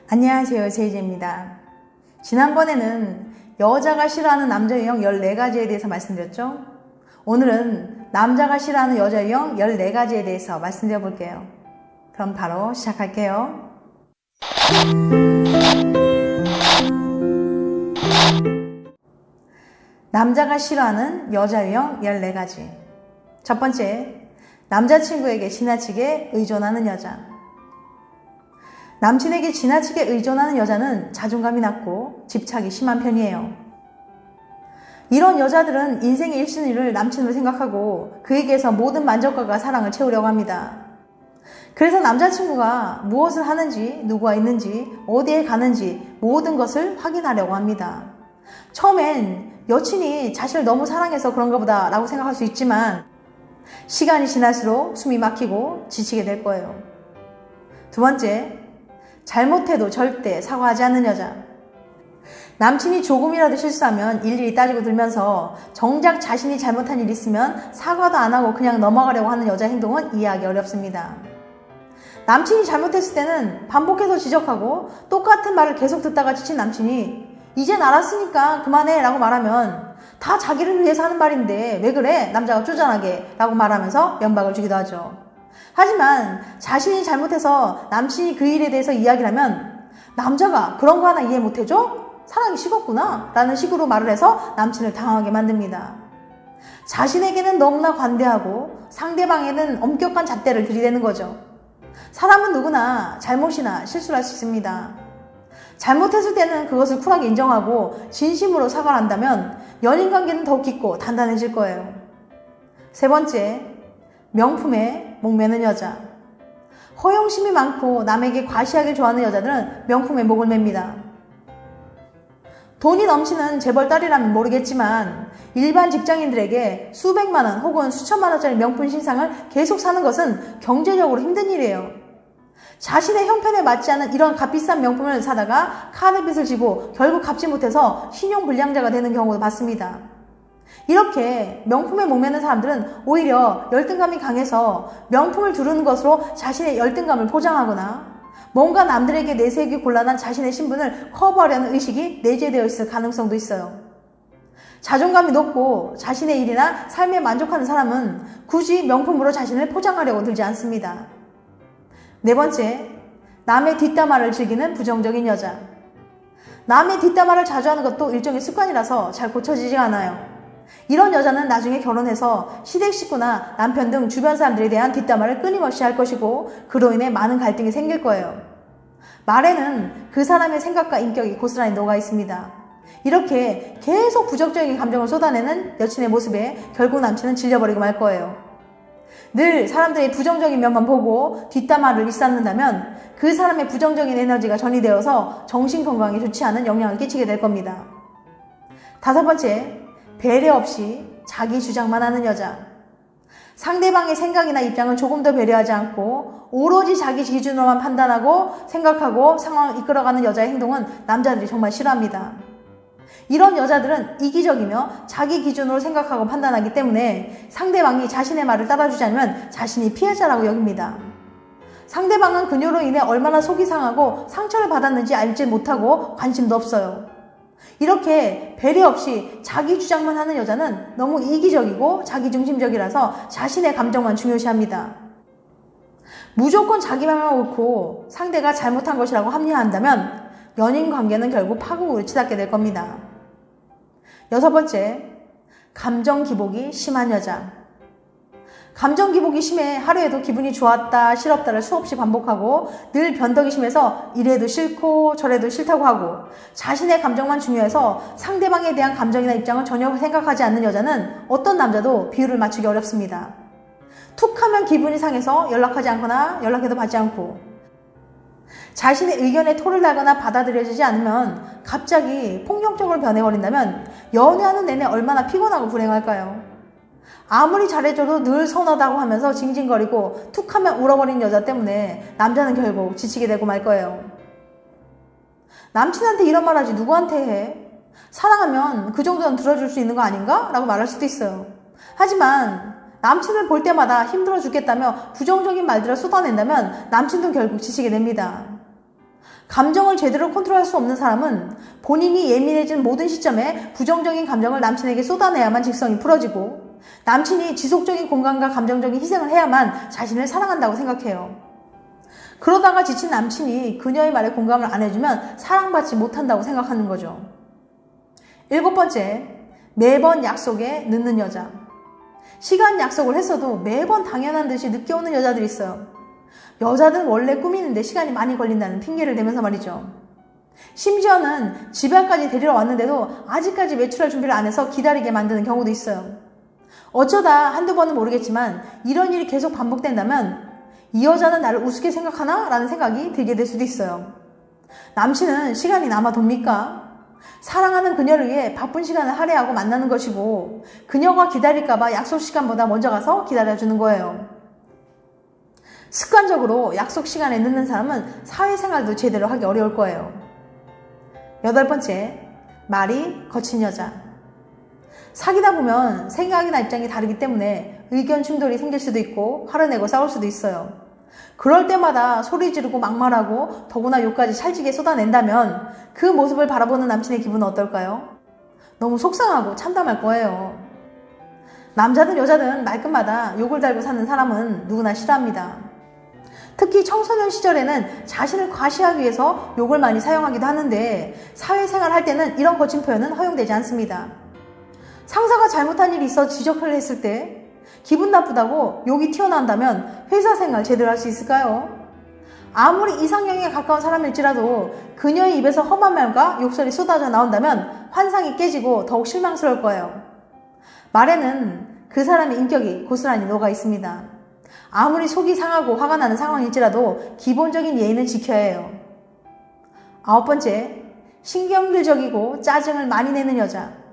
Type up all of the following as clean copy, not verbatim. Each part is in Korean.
안녕하세요, 제이제입니다. 지난번에는 여자가 싫어하는 남자 유형 14가지에 대해서 말씀드렸죠? 오늘은 남자가 싫어하는 여자 유형 14가지에 대해서 말씀드려 볼게요. 그럼 바로 시작할게요. 남자가 싫어하는 여자 유형 14가지. 첫 번째, 남자친구에게 지나치게 의존하는 여자. 남친에게 지나치게 의존하는 여자는 자존감이 낮고 집착이 심한 편이에요. 이런 여자들은 인생의 1순위를 남친으로 생각하고 그에게서 모든 만족감과 사랑을 채우려고 합니다. 그래서 남자친구가 무엇을 하는지, 누구와 있는지, 어디에 가는지 모든 것을 확인하려고 합니다. 처음엔 여친이 자신을 너무 사랑해서 그런가 보다 라고 생각할 수 있지만 시간이 지날수록 숨이 막히고 지치게 될 거예요. 두 번째, 잘못해도 절대 사과하지 않는 여자. 남친이 조금이라도 실수하면 일일이 따지고 들면서 정작 자신이 잘못한 일이 있으면 사과도 안 하고 그냥 넘어가려고 하는 여자 행동은 이해하기 어렵습니다. 남친이 잘못했을 때는 반복해서 지적하고 똑같은 말을 계속 듣다가 지친 남친이 이젠 알았으니까 그만해 라고 말하면 다 자기를 위해서 하는 말인데 왜 그래? 남자가 쪼잔하게 라고 말하면서 면박을 주기도 하죠. 하지만 자신이 잘못해서 남친이 그 일에 대해서 이야기를 하면 남자가 그런 거 하나 이해 못해줘? 사랑이 식었구나 라는 식으로 말을 해서 남친을 당황하게 만듭니다. 자신에게는 너무나 관대하고 상대방에는 엄격한 잣대를 들이대는 거죠. 사람은 누구나 잘못이나 실수를 할 수 있습니다. 잘못했을 때는 그것을 쿨하게 인정하고 진심으로 사과를 한다면 연인관계는 더욱 깊고 단단해질 거예요. 세 번째, 명품에 목매는 여자. 허영심이 많고 남에게 과시하길 좋아하는 여자들은 명품에 목을 맵니다. 돈이 넘치는 재벌딸이라면 모르겠지만 일반 직장인들에게 수백만 원 혹은 수천만 원짜리 명품 신상을 계속 사는 것은 경제적으로 힘든 일이에요. 자신의 형편에 맞지 않은 이런 값비싼 명품을 사다가 카드빚을 지고 결국 갚지 못해서 신용불량자가 되는 경우도 봤습니다. 이렇게 명품에 목매는 사람들은 오히려 열등감이 강해서 명품을 두르는 것으로 자신의 열등감을 포장하거나 뭔가 남들에게 내세우기 곤란한 자신의 신분을 커버하려는 의식이 내재되어 있을 가능성도 있어요. 자존감이 높고 자신의 일이나 삶에 만족하는 사람은 굳이 명품으로 자신을 포장하려고 들지 않습니다. 네 번째, 남의 뒷담화를 즐기는 부정적인 여자. 남의 뒷담화를 자주 하는 것도 일종의 습관이라서 잘 고쳐지지 않아요. 이런 여자는 나중에 결혼해서 시댁 식구나 남편 등 주변 사람들에 대한 뒷담화를 끊임없이 할 것이고 그로 인해 많은 갈등이 생길 거예요. 말에는 그 사람의 생각과 인격이 고스란히 녹아 있습니다. 이렇게 계속 부정적인 감정을 쏟아내는 여친의 모습에 결국 남친은 질려버리고 말 거예요. 늘 사람들의 부정적인 면만 보고 뒷담화를 일삼는다면 그 사람의 부정적인 에너지가 전이되어서 정신건강에 좋지 않은 영향을 끼치게 될 겁니다. 다섯 번째, 배려 없이 자기 주장만 하는 여자. 상대방의 생각이나 입장을 조금 더 배려하지 않고 오로지 자기 기준으로만 판단하고 생각하고 상황을 이끌어가는 여자의 행동은 남자들이 정말 싫어합니다. 이런 여자들은 이기적이며 자기 기준으로 생각하고 판단하기 때문에 상대방이 자신의 말을 따라주지 않으면 자신이 피해자라고 여깁니다. 상대방은 그녀로 인해 얼마나 속이 상하고 상처를 받았는지 알지 못하고 관심도 없어요. 이렇게 배려 없이 자기 주장만 하는 여자는 너무 이기적이고 자기중심적이라서 자신의 감정만 중요시합니다. 무조건 자기 말만 옳고 상대가 잘못한 것이라고 합리화한다면 연인 관계는 결국 파국을 치닫게 될 겁니다. 여섯 번째, 감정 기복이 심한 여자. 감정 기복이 심해 하루에도 기분이 좋았다 싫었다를 수없이 반복하고 늘 변덕이 심해서 이래도 싫고 저래도 싫다고 하고 자신의 감정만 중요해서 상대방에 대한 감정이나 입장을 전혀 생각하지 않는 여자는 어떤 남자도 비율을 맞추기 어렵습니다. 툭 하면 기분이 상해서 연락하지 않거나 연락해도 받지 않고 자신의 의견에 토를 달거나 받아들여지지 않으면 갑자기 폭력적으로 변해버린다면 연애하는 내내 얼마나 피곤하고 불행할까요? 아무리 잘해줘도 늘 서운하다고 하면서 징징거리고 툭하면 울어버린 여자 때문에 남자는 결국 지치게 되고 말 거예요. 남친한테 이런 말 하지 누구한테 해? 사랑하면 그 정도는 들어줄 수 있는 거 아닌가? 라고 말할 수도 있어요. 하지만 남친을 볼 때마다 힘들어 죽겠다며 부정적인 말들을 쏟아낸다면 남친도 결국 지치게 됩니다. 감정을 제대로 컨트롤할 수 없는 사람은 본인이 예민해진 모든 시점에 부정적인 감정을 남친에게 쏟아내야만 직성이 풀어지고 남친이 지속적인 공감과 감정적인 희생을 해야만 자신을 사랑한다고 생각해요. 그러다가 지친 남친이 그녀의 말에 공감을 안 해주면 사랑받지 못한다고 생각하는 거죠. 7번째, 매번 약속에 늦는 여자. 시간 약속을 했어도 매번 당연한 듯이 늦게 오는 여자들이 있어요. 여자들은 원래 꾸미는데 시간이 많이 걸린다는 핑계를 대면서 말이죠. 심지어는 집 앞까지 데리러 왔는데도 아직까지 외출할 준비를 안 해서 기다리게 만드는 경우도 있어요. 어쩌다 한두 번은 모르겠지만 이런 일이 계속 반복된다면 이 여자는 나를 우습게 생각하나? 라는 생각이 들게 될 수도 있어요. 남친은 시간이 남아 돕니까? 사랑하는 그녀를 위해 바쁜 시간을 할애하고 만나는 것이고 그녀가 기다릴까봐 약속 시간보다 먼저 가서 기다려주는 거예요. 습관적으로 약속 시간에 늦는 사람은 사회생활도 제대로 하기 어려울 거예요. 8번째, 말이 거친 여자. 사귀다 보면 생각이나 입장이 다르기 때문에 의견 충돌이 생길 수도 있고 화를 내고 싸울 수도 있어요. 그럴 때마다 소리 지르고 막말하고 더구나 욕까지 찰지게 쏟아낸다면 그 모습을 바라보는 남친의 기분은 어떨까요? 너무 속상하고 참담할 거예요. 남자든 여자든 말끝마다 욕을 달고 사는 사람은 누구나 싫어합니다. 특히 청소년 시절에는 자신을 과시하기 위해서 욕을 많이 사용하기도 하는데 사회생활 할 때는 이런 거친 표현은 허용되지 않습니다. 상사가 잘못한 일이 있어 지적을 했을 때 기분 나쁘다고 욕이 튀어나온다면 회사 생활 제대로 할 수 있을까요? 아무리 이상형에 가까운 사람일지라도 그녀의 입에서 험한 말과 욕설이 쏟아져 나온다면 환상이 깨지고 더욱 실망스러울 거예요. 말에는 그 사람의 인격이 고스란히 녹아 있습니다. 아무리 속이 상하고 화가 나는 상황일지라도 기본적인 예의는 지켜야 해요. 9번째, 신경질적이고 짜증을 많이 내는 여자.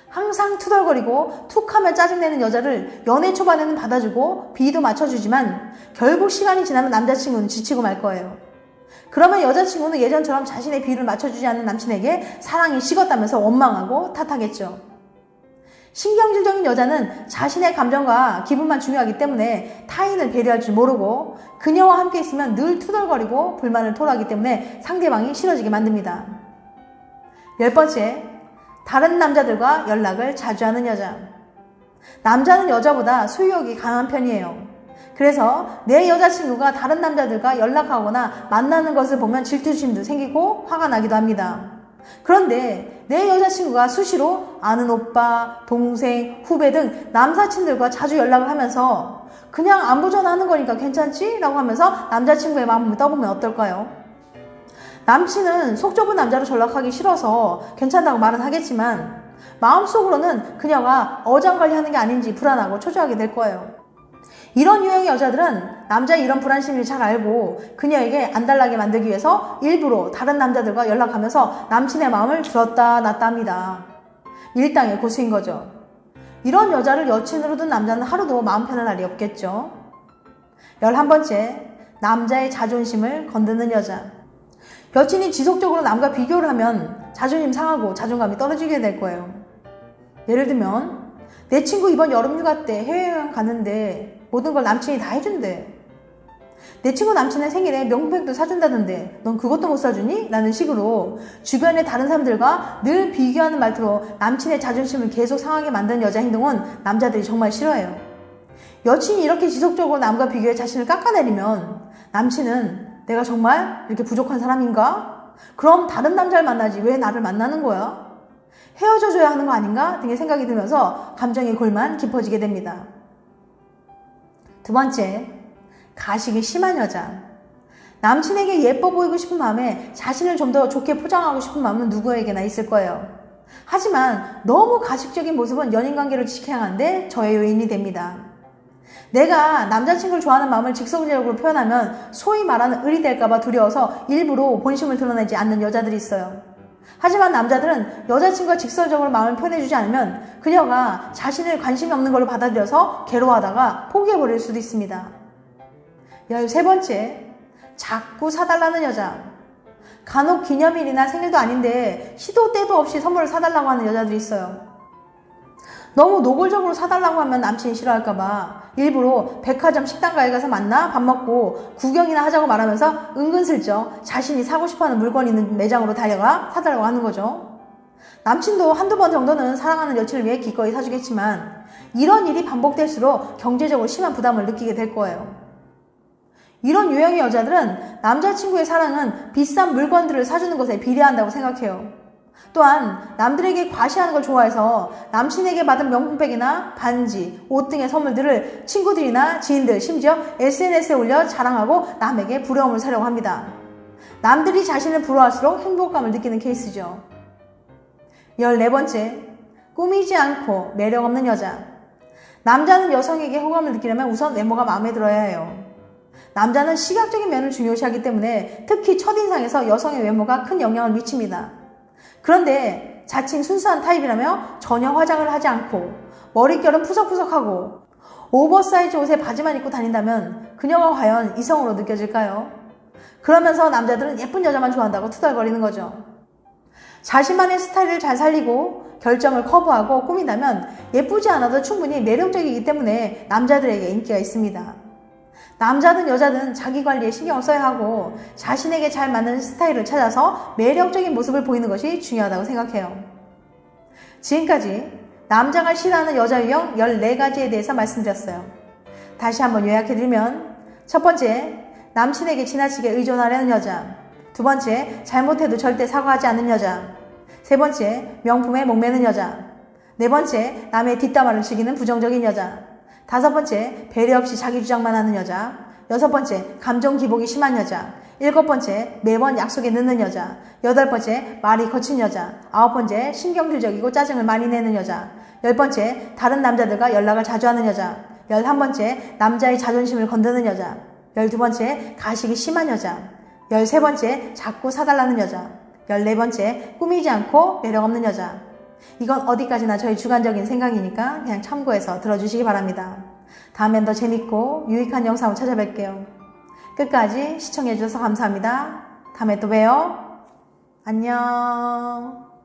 항상 투덜거리고 툭하면 짜증내는 여자를 연애 초반에는 받아주고 비위도 맞춰주지만 결국 시간이 지나면 남자친구는 지치고 말 거예요. 그러면 여자친구는 예전처럼 자신의 비위를 맞춰주지 않는 남친에게 사랑이 식었다면서 원망하고 탓하겠죠. 신경질적인 여자는 자신의 감정과 기분만 중요하기 때문에 타인을 배려할 줄 모르고 그녀와 함께 있으면 늘 투덜거리고 불만을 토로하기 때문에 상대방이 싫어지게 만듭니다. 10번째, 다른 남자들과 연락을 자주 하는 여자. 남자는 여자보다 소유욕이 강한 편이에요. 그래서 내 여자친구가 다른 남자들과 연락하거나 만나는 것을 보면 질투심도 생기고 화가 나기도 합니다. 그런데 내 여자친구가 수시로 아는 오빠, 동생, 후배 등 남사친들과 자주 연락을 하면서 그냥 안부 전화하는 거니까 괜찮지? 라고 하면서 남자친구의 마음을 떠보면 어떨까요? 남친은 속 좁은 남자로 전락하기 싫어서 괜찮다고 말은 하겠지만 마음속으로는 그녀가 어장관리하는 게 아닌지 불안하고 초조하게 될 거예요. 이런 유형의 여자들은 남자의 이런 불안심을 잘 알고 그녀에게 안달나게 만들기 위해서 일부러 다른 남자들과 연락하면서 남친의 마음을 들었다 놨다 합니다. 일당의 고수인 거죠. 이런 여자를 여친으로 둔 남자는 하루도 마음 편한 날이 없겠죠. 11번째, 남자의 자존심을 건드는 여자. 여친이 지속적으로 남과 비교를 하면 자존심 상하고 자존감이 떨어지게 될 거예요. 예를 들면 내 친구 이번 여름휴가 때 해외여행 가는데 모든 걸 남친이 다 해준대. 내 친구 남친의 생일에 명품백도 사준다던데 넌 그것도 못 사주니? 라는 식으로 주변의 다른 사람들과 늘 비교하는 말투로 남친의 자존심을 계속 상하게 만드는 여자 행동은 남자들이 정말 싫어해요. 여친이 이렇게 지속적으로 남과 비교해 자신을 깎아내리면 남친은 내가 정말 이렇게 부족한 사람인가? 그럼 다른 남자를 만나지 왜 나를 만나는 거야? 헤어져줘야 하는 거 아닌가? 등의 생각이 들면서 감정의 골만 깊어지게 됩니다. 2번째, 가식이 심한 여자. 남친에게 예뻐 보이고 싶은 마음에 자신을 좀 더 좋게 포장하고 싶은 마음은 누구에게나 있을 거예요. 하지만 너무 가식적인 모습은 연인관계를 지켜야하는데 저의 요인이 됩니다. 내가 남자친구를 좋아하는 마음을 직설적으로 표현하면 소위 말하는 을이 될까봐 두려워서 일부러 본심을 드러내지 않는 여자들이 있어요. 하지만 남자들은 여자친구가 직설적으로 마음을 표현해주지 않으면 그녀가 자신을 관심이 없는 걸로 받아들여서 괴로워하다가 포기해버릴 수도 있습니다. 13번째, 자꾸 사달라는 여자. 간혹 기념일이나 생일도 아닌데 시도 때도 없이 선물을 사달라고 하는 여자들이 있어요. 너무 노골적으로 사달라고 하면 남친이 싫어할까봐 일부러 백화점 식당가에 가서 만나 밥 먹고 구경이나 하자고 말하면서 은근슬쩍 자신이 사고 싶어하는 물건이 있는 매장으로 달려가 사달라고 하는 거죠. 남친도 한두 번 정도는 사랑하는 여친을 위해 기꺼이 사주겠지만 이런 일이 반복될수록 경제적으로 심한 부담을 느끼게 될 거예요. 이런 유형의 여자들은 남자친구의 사랑은 비싼 물건들을 사주는 것에 비례한다고 생각해요. 또한 남들에게 과시하는 걸 좋아해서 남친에게 받은 명품백이나 반지, 옷 등의 선물들을 친구들이나 지인들, 심지어 SNS에 올려 자랑하고 남에게 부러움을 사려고 합니다. 남들이 자신을 부러워할수록 행복감을 느끼는 케이스죠. 14번째, 꾸미지 않고 매력 없는 여자. 남자는 여성에게 호감을 느끼려면 우선 외모가 마음에 들어야 해요. 남자는 시각적인 면을 중요시하기 때문에 특히 첫인상에서 여성의 외모가 큰 영향을 미칩니다. 그런데 자칭 순수한 타입이라며 전혀 화장을 하지 않고 머릿결은 푸석푸석하고 오버사이즈 옷에 바지만 입고 다닌다면 그녀가 과연 이성으로 느껴질까요? 그러면서 남자들은 예쁜 여자만 좋아한다고 투덜거리는 거죠. 자신만의 스타일을 잘 살리고 결점을 커버하고 꾸민다면 예쁘지 않아도 충분히 매력적이기 때문에 남자들에게 인기가 있습니다. 남자든 여자든 자기 관리에 신경을 써야 하고 자신에게 잘 맞는 스타일을 찾아서 매력적인 모습을 보이는 것이 중요하다고 생각해요. 지금까지 남자가 싫어하는 여자 유형 14가지에 대해서 말씀드렸어요. 다시 한번 요약해드리면 첫 번째, 남친에게 지나치게 의존하려는 여자. 두 번째, 잘못해도 절대 사과하지 않는 여자. 세 번째, 명품에 목매는 여자. 네 번째, 남의 뒷담화를 즐기는 부정적인 여자. 다섯 번째, 배려 없이 자기 주장만 하는 여자. 여섯 번째, 감정 기복이 심한 여자. 일곱 번째, 매번 약속에 늦는 여자. 여덟 번째, 말이 거친 여자. 아홉 번째, 신경질적이고 짜증을 많이 내는 여자. 열 번째, 다른 남자들과 연락을 자주 하는 여자. 11번째, 남자의 자존심을 건드는 여자. 12번째, 가식이 심한 여자. 13번째, 자꾸 사달라는 여자. 14번째, 꾸미지 않고 매력 없는 여자. 이건 어디까지나 저희 주관적인 생각이니까 그냥 참고해서 들어주시기 바랍니다. 다음엔 더 재밌고 유익한 영상으로 찾아뵐게요. 끝까지 시청해주셔서 감사합니다. 다음에 또 봬요. 안녕.